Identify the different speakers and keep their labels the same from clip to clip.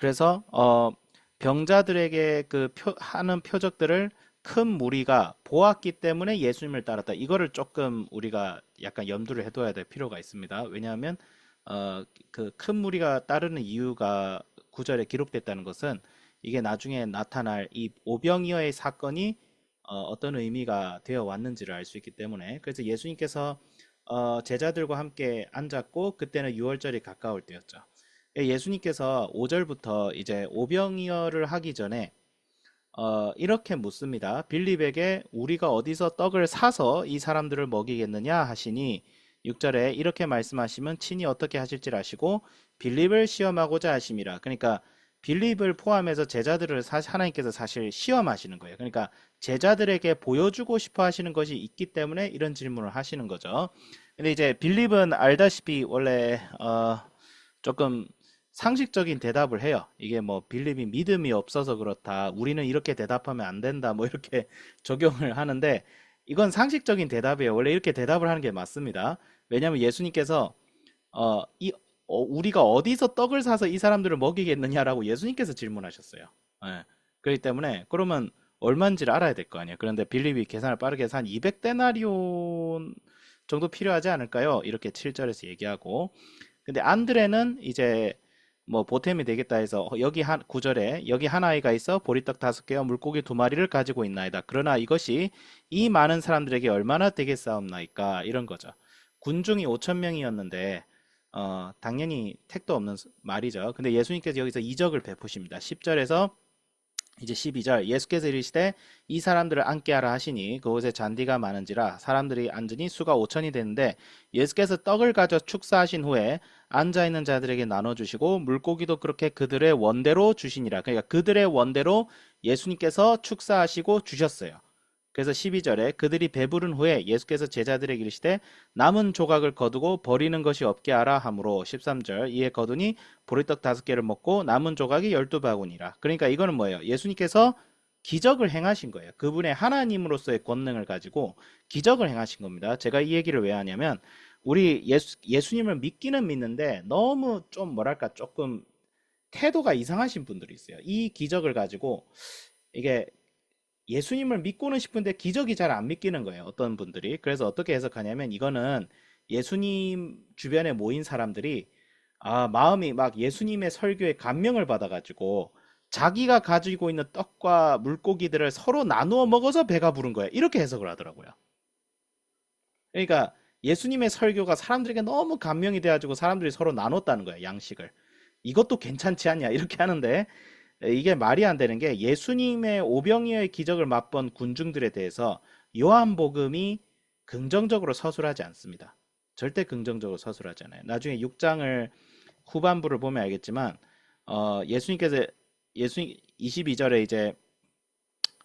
Speaker 1: 그래서 병자들에게 하는 표적들을 큰 무리가 보았기 때문에 예수님을 따랐다. 이거를 조금 우리가 약간 염두를 해둬야 될 필요가 있습니다. 왜냐하면 그 큰 무리가 따르는 이유가 구절에 기록됐다는 것은 이게 나중에 나타날 이 오병이어의 사건이 어떤 의미가 되어 왔는지를 알 수 있기 때문에, 그래서 예수님께서 제자들과 함께 앉았고 그때는 유월절이 가까울 때였죠. 예수님께서 5절부터 이제 오병이어를 하기 전에 이렇게 묻습니다. 빌립에게 우리가 어디서 떡을 사서 이 사람들을 먹이겠느냐 하시니, 6절에 이렇게 말씀하시면 친히 어떻게 하실지 아시고 빌립을 시험하고자 하심이라. 그러니까 빌립을 포함해서 제자들을 하나님께서 사실 시험하시는 거예요. 그러니까 제자들에게 보여주고 싶어 하시는 것이 있기 때문에 이런 질문을 하시는 거죠. 근데 이제 빌립은 알다시피 원래 조금 상식적인 대답을 해요. 이게 뭐 빌립이 믿음이 없어서 그렇다, 우리는 이렇게 대답하면 안 된다, 뭐 이렇게 적용을 하는데, 이건 상식적인 대답이에요. 원래 이렇게 대답을 하는 게 맞습니다. 왜냐하면 예수님께서 우리가 어디서 떡을 사서 이 사람들을 먹이겠느냐라고 예수님께서 질문하셨어요. 예. 그렇기 때문에 그러면 얼마인지를 알아야 될 거 아니에요. 그런데 빌립이 계산을 빠르게 해서 한 200데나리온 정도 필요하지 않을까요? 이렇게 7절에서 얘기하고, 근데 안드레는 이제 뭐 보탬이 되겠다 해서 여기 한 9절에 여기 한 아이가 있어 보리떡 5개와 물고기 2마리를 가지고 있나이다. 그러나 이것이 이 많은 사람들에게 얼마나 되겠사옵나이까, 이런 거죠. 군중이 5천 명이었는데 당연히 택도 없는 말이죠. 근데 예수님께서 여기서 이적을 베푸십니다. 10절에서 이제 12절, 예수께서 이르시되 이 사람들을 앉게 하라 하시니 그곳에 잔디가 많은지라 사람들이 앉으니 수가 5천이 되는데, 예수께서 떡을 가져 축사하신 후에 앉아 있는 자들에게 나눠 주시고 물고기도 그렇게 그들의 원대로 주시니라. 그러니까 그들의 원대로 예수님께서 축사하시고 주셨어요. 그래서 12절에 그들이 배부른 후에 예수께서 제자들에게 이르시되 남은 조각을 거두고 버리는 것이 없게 하라 하므로, 13절, 이에 거두니 보리떡 5개를 먹고 남은 조각이 12바구니라. 그러니까 이거는 뭐예요? 예수님께서 기적을 행하신 거예요. 그분의 하나님으로서의 권능을 가지고 기적을 행하신 겁니다. 제가 이 얘기를 왜 하냐면, 우리 예수님을 믿기는 믿는데 너무 좀 뭐랄까 조금 태도가 이상하신 분들이 있어요. 이 기적을 가지고 이게 예수님을 믿고는 싶은데 기적이 잘 안 믿기는 거예요. 어떤 분들이. 그래서 어떻게 해석하냐면, 이거는 예수님 주변에 모인 사람들이 마음이 막 예수님의 설교에 감명을 받아가지고 자기가 가지고 있는 떡과 물고기들을 서로 나누어 먹어서 배가 부른 거예요. 이렇게 해석을 하더라고요. 그러니까 예수님의 설교가 사람들에게 너무 감명이 돼가지고 사람들이 서로 나눴다는 거예요. 양식을. 이것도 괜찮지 않냐 이렇게 하는데, 이게 말이 안 되는 게, 예수님의 오병이어의 기적을 맛본 군중들에 대해서 요한복음이 긍정적으로 서술하지 않습니다. 절대 긍정적으로 서술하지 않아요. 나중에 6장을 후반부를 보면 알겠지만 예수님께서 22절에 이제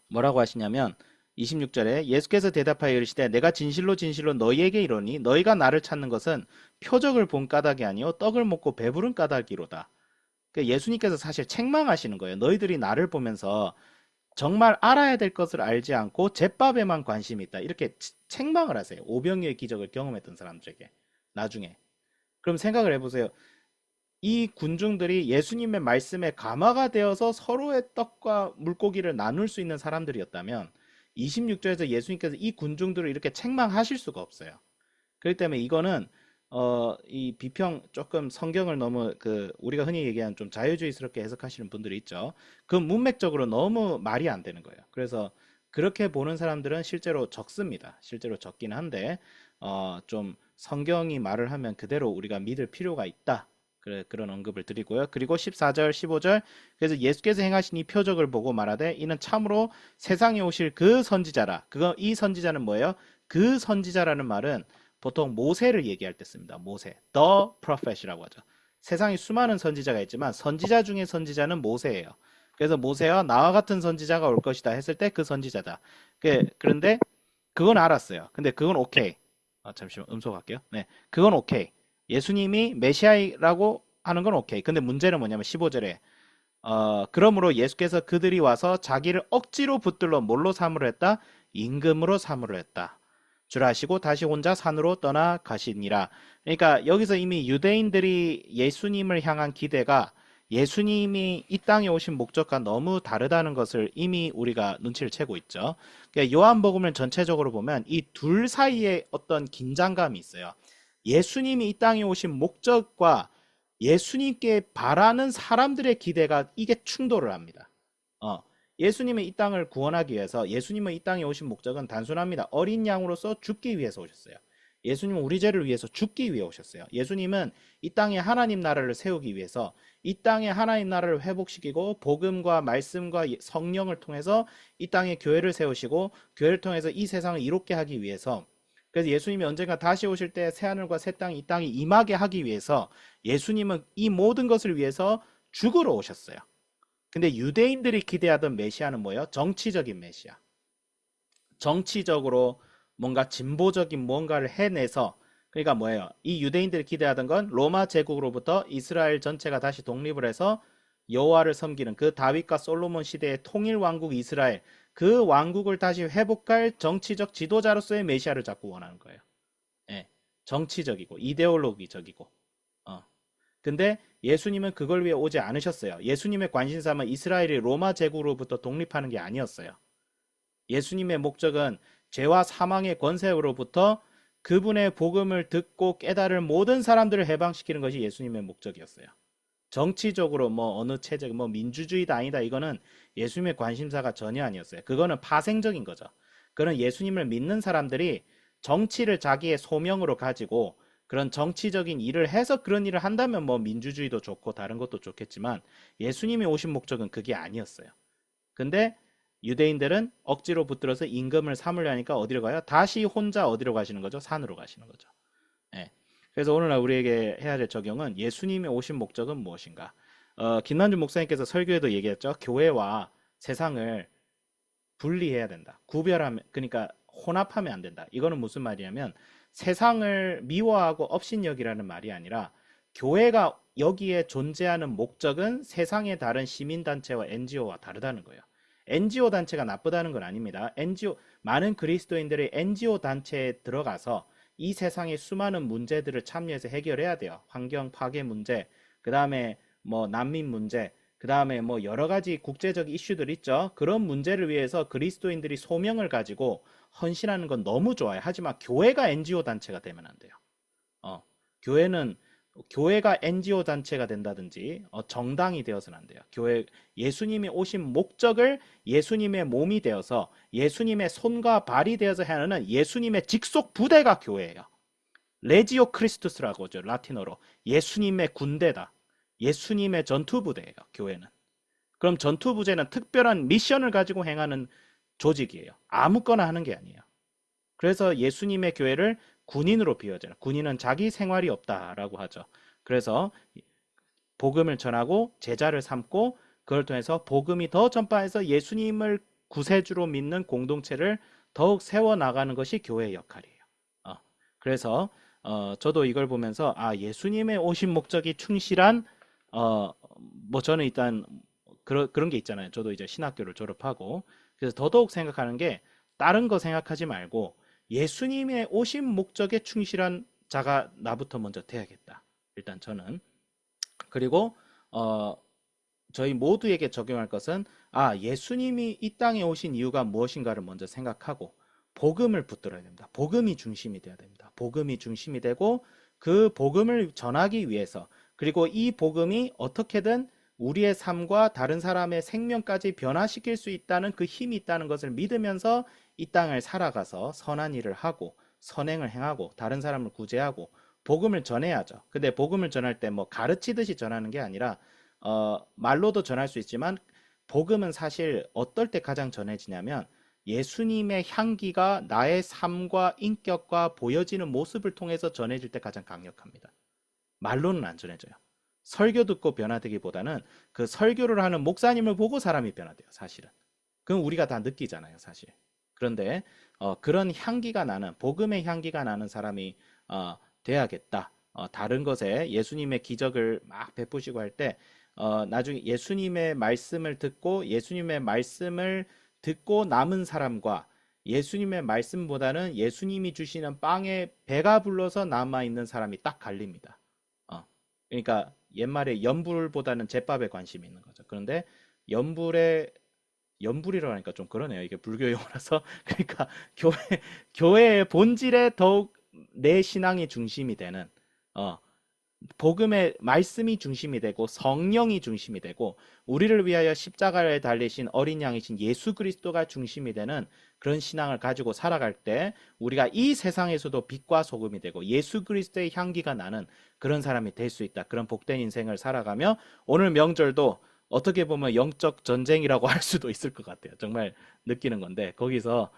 Speaker 1: 뭐라고 하시냐면, 26절에 예수께서 대답하여 이르시되 내가 진실로 진실로 너희에게 이르노니 너희가 나를 찾는 것은 표적을 본 까닭이 아니요 떡을 먹고 배부른 까닭이로다. 예수님께서 사실 책망하시는 거예요. 너희들이 나를 보면서 정말 알아야 될 것을 알지 않고 잿밥에만 관심이 있다. 이렇게 책망을 하세요. 오병이어의 기적을 경험했던 사람들에게. 나중에. 그럼 생각을 해보세요. 이 군중들이 예수님의 말씀에 감화가 되어서 서로의 떡과 물고기를 나눌 수 있는 사람들이었다면, 26절에서 예수님께서 이 군중들을 이렇게 책망하실 수가 없어요. 그렇기 때문에 이거는 이 비평 조금 성경을 너무 우리가 흔히 얘기하는 좀 자유주의스럽게 해석하시는 분들이 있죠. 그 문맥적으로 너무 말이 안 되는 거예요. 그래서 그렇게 보는 사람들은 실제로 적습니다. 실제로 적긴 한데 좀 성경이 말을 하면 그대로 우리가 믿을 필요가 있다. 그런 언급을 드리고요. 그리고 14절, 15절, 그래서 예수께서 행하신 이 표적을 보고 말하되 이는 참으로 세상에 오실 그 선지자라. 이 선지자는 뭐예요? 그 선지자라는 말은 보통 모세를 얘기할 때 씁니다. 모세, the prophet이라고 하죠. 세상에 수많은 선지자가 있지만 선지자 중에 선지자는 모세예요. 그래서 모세와 나와 같은 선지자가 올 것이다 했을 때 그 선지자다. 그런데 그건 알았어요. 근데 그건 오케이. 잠시만 음소할게요. 네, 그건 오케이. 예수님이 메시아라고 하는 건 오케이. 근데 문제는 뭐냐면 15절에 그러므로 예수께서 그들이 와서 자기를 억지로 붙들러 뭘로 삼으려 했다? 임금으로 삼으려 했다. 줄 아시고 다시 혼자 산으로 떠나가시니라. 그러니까 여기서 이미 유대인들이 예수님을 향한 기대가 예수님이 이 땅에 오신 목적과 너무 다르다는 것을 이미 우리가 눈치를 채고 있죠. 그러니까 요한복음을 전체적으로 보면 이 둘 사이에 어떤 긴장감이 있어요. 예수님이 이 땅에 오신 목적과 예수님께 바라는 사람들의 기대가 이게 충돌을 합니다. 예수님의 이 땅을 구원하기 위해서 예수님은 이 땅에 오신 목적은 단순합니다. 어린 양으로서 죽기 위해서 오셨어요. 예수님은 우리 죄를 위해서 죽기 위해 오셨어요. 예수님은 이 땅에 하나님 나라를 세우기 위해서 이 땅에 하나님 나라를 회복시키고 복음과 말씀과 성령을 통해서 이 땅에 교회를 세우시고 교회를 통해서 이 세상을 이롭게 하기 위해서, 그래서 예수님이 언젠가 다시 오실 때 새하늘과 새 땅이 이 땅에 임하게 하기 위해서 예수님은 이 모든 것을 위해서 죽으러 오셨어요. 근데 유대인들이 기대하던 메시아는 뭐예요? 정치적인 메시아. 정치적으로 뭔가 진보적인 뭔가를 해내서, 그러니까 뭐예요? 이 유대인들이 기대하던 건 로마 제국으로부터 이스라엘 전체가 다시 독립을 해서 여호와를 섬기는 그 다윗과 솔로몬 시대의 통일 왕국 이스라엘, 그 왕국을 다시 회복할 정치적 지도자로서의 메시아를 자꾸 원하는 거예요. 예, 정치적이고 이데올로기적이고. 근데 예수님은 그걸 위해 오지 않으셨어요. 예수님의 관심사는 이스라엘이 로마 제국으로부터 독립하는 게 아니었어요. 예수님의 목적은 죄와 사망의 권세로부터 그분의 복음을 듣고 깨달을 모든 사람들을 해방시키는 것이 예수님의 목적이었어요. 정치적으로 뭐 어느 체제, 뭐 민주주의다 아니다, 이거는 예수님의 관심사가 전혀 아니었어요. 그거는 파생적인 거죠. 그런 예수님을 믿는 사람들이 정치를 자기의 소명으로 가지고 그런 정치적인 일을 해서 그런 일을 한다면 뭐 민주주의도 좋고 다른 것도 좋겠지만 예수님이 오신 목적은 그게 아니었어요. 근데 유대인들은 억지로 붙들어서 임금을 삼으려 하니까 어디로 가요? 다시 혼자 어디로 가시는 거죠? 산으로 가시는 거죠. 예. 그래서 오늘날 우리에게 해야 될 적용은 예수님이 오신 목적은 무엇인가? 김남준 목사님께서 설교에도 얘기했죠. 교회와 세상을 분리해야 된다. 구별하면, 그러니까 혼합하면 안 된다. 이거는 무슨 말이냐면 세상을 미워하고 업신여기라는 말이 아니라 교회가 여기에 존재하는 목적은 세상의 다른 시민단체와 NGO와 다르다는 거예요. NGO 단체가 나쁘다는 건 아닙니다. 많은 그리스도인들이 NGO 단체에 들어가서 이 세상의 수많은 문제들을 참여해서 해결해야 돼요. 환경 파괴 문제, 그 다음에 뭐 난민 문제, 그 다음에 뭐 여러 가지 국제적 이슈들 있죠. 그런 문제를 위해서 그리스도인들이 소명을 가지고 헌신하는 건 너무 좋아요. 하지만 교회가 NGO 단체가 되면 안 돼요. 교회는 교회가 NGO 단체가 된다든지 정당이 되어서는 안 돼요. 예수님이 오신 목적을 예수님의 몸이 되어서 예수님의 손과 발이 되어서 하는 예수님의 직속 부대가 교회예요. 레지오 크리스투스라고 하죠. 라틴어로. 예수님의 군대다. 예수님의 전투부대예요. 교회는. 그럼 전투부대는 특별한 미션을 가지고 행하는 조직이에요. 아무거나 하는 게 아니에요. 그래서 예수님의 교회를 군인으로 비유하잖아요. 군인은 자기 생활이 없다라고 하죠. 그래서 복음을 전하고 제자를 삼고 그걸 통해서 복음이 더 전파해서 예수님을 구세주로 믿는 공동체를 더욱 세워나가는 것이 교회의 역할이에요. 그래서 저도 이걸 보면서 예수님의 오신 목적이 충실한 뭐 저는 일단 그런 게 있잖아요. 저도 이제 신학교를 졸업하고 그래서 더더욱 생각하는 게 다른 거 생각하지 말고 예수님의 오신 목적에 충실한 자가 나부터 먼저 돼야겠다. 일단 저는. 그리고 저희 모두에게 적용할 것은 예수님이 이 땅에 오신 이유가 무엇인가를 먼저 생각하고 복음을 붙들어야 됩니다. 복음이 중심이 돼야 됩니다. 복음이 중심이 되고 그 복음을 전하기 위해서, 그리고 이 복음이 어떻게든 우리의 삶과 다른 사람의 생명까지 변화시킬 수 있다는 그 힘이 있다는 것을 믿으면서 이 땅을 살아가서 선한 일을 하고 선행을 행하고 다른 사람을 구제하고 복음을 전해야죠. 근데 복음을 전할 때 뭐 가르치듯이 전하는 게 아니라 말로도 전할 수 있지만 복음은 사실 어떨 때 가장 전해지냐면 예수님의 향기가 나의 삶과 인격과 보여지는 모습을 통해서 전해질 때 가장 강력합니다. 말로는 안 전해져요. 설교 듣고 변화되기보다는 그 설교를 하는 목사님을 보고 사람이 변화돼요. 사실은. 그건 우리가 다 느끼잖아요. 사실. 그런데 그런 향기가 나는, 복음의 향기가 나는 사람이 돼야겠다. 다른 것에 예수님의 기적을 막 베푸시고 할 때 나중에 예수님의 말씀을 듣고 남은 사람과 예수님의 말씀보다는 예수님이 주시는 빵에 배가 불러서 남아 있는 사람이 딱 갈립니다. 그러니까 옛말에 연불보다는 제밥에 관심이 있는 거죠. 그런데 연불에 연불이라고 하니까 좀 그러네요. 이게 불교 용어라서. 그러니까 교회 교회의 본질에 더욱 내 신앙이 중심이 되는 어 복음의 말씀이 중심이 되고 성령이 중심이 되고 우리를 위하여 십자가를 달리신 어린 양이신 예수 그리스도가 중심이 되는 그런 신앙을 가지고 살아갈 때 우리가 이 세상에서도 빛과 소금이 되고 예수 그리스도의 향기가 나는 그런 사람이 될 수 있다. 그런 복된 인생을 살아가며 오늘 명절도 어떻게 보면 영적 전쟁이라고 할 수도 있을 것 같아요. 정말 느끼는 건데 거기서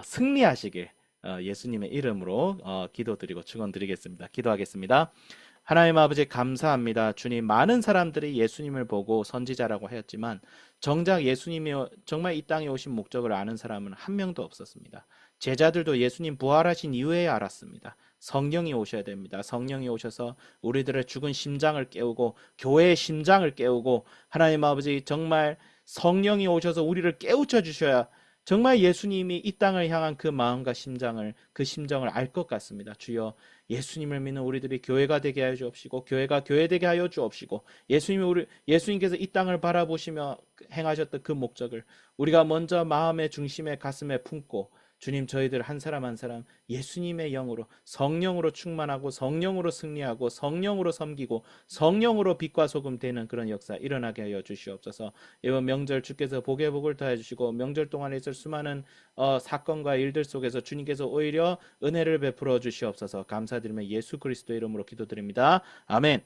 Speaker 1: 승리하시길 예수님의 이름으로 기도드리고 축원드리겠습니다. 기도하겠습니다. 하나님 아버지 감사합니다. 주님, 많은 사람들이 예수님을 보고 선지자라고 하였지만 정작 예수님이 정말 이 땅에 오신 목적을 아는 사람은 한 명도 없었습니다. 제자들도 예수님 부활하신 이후에 알았습니다. 성령이 오셔야 됩니다. 성령이 오셔서 우리들의 죽은 심장을 깨우고 교회의 심장을 깨우고 하나님 아버지 정말 성령이 오셔서 우리를 깨우쳐 주셔야 정말 예수님이 이 땅을 향한 그 마음과 심장을 그 심정을 알 것 같습니다. 주여 예수님을 믿는 우리들이 교회가 되게 하여 주옵시고 교회가 교회 되게 하여 주옵시고 예수님께서 이 땅을 바라보시며 행하셨던 그 목적을 우리가 먼저 마음의 중심에 가슴에 품고 주님 저희들 한 사람 한 사람 예수님의 영으로 성령으로 충만하고 성령으로 승리하고 성령으로 섬기고 성령으로 빛과 소금 되는 그런 역사 일어나게 하여 주시옵소서. 이번 명절 주께서 복의 복을 더해 주시고 명절 동안에 있을 수많은 사건과 일들 속에서 주님께서 오히려 은혜를 베풀어 주시옵소서. 감사드리며 예수 그리스도 이름으로 기도드립니다. 아멘.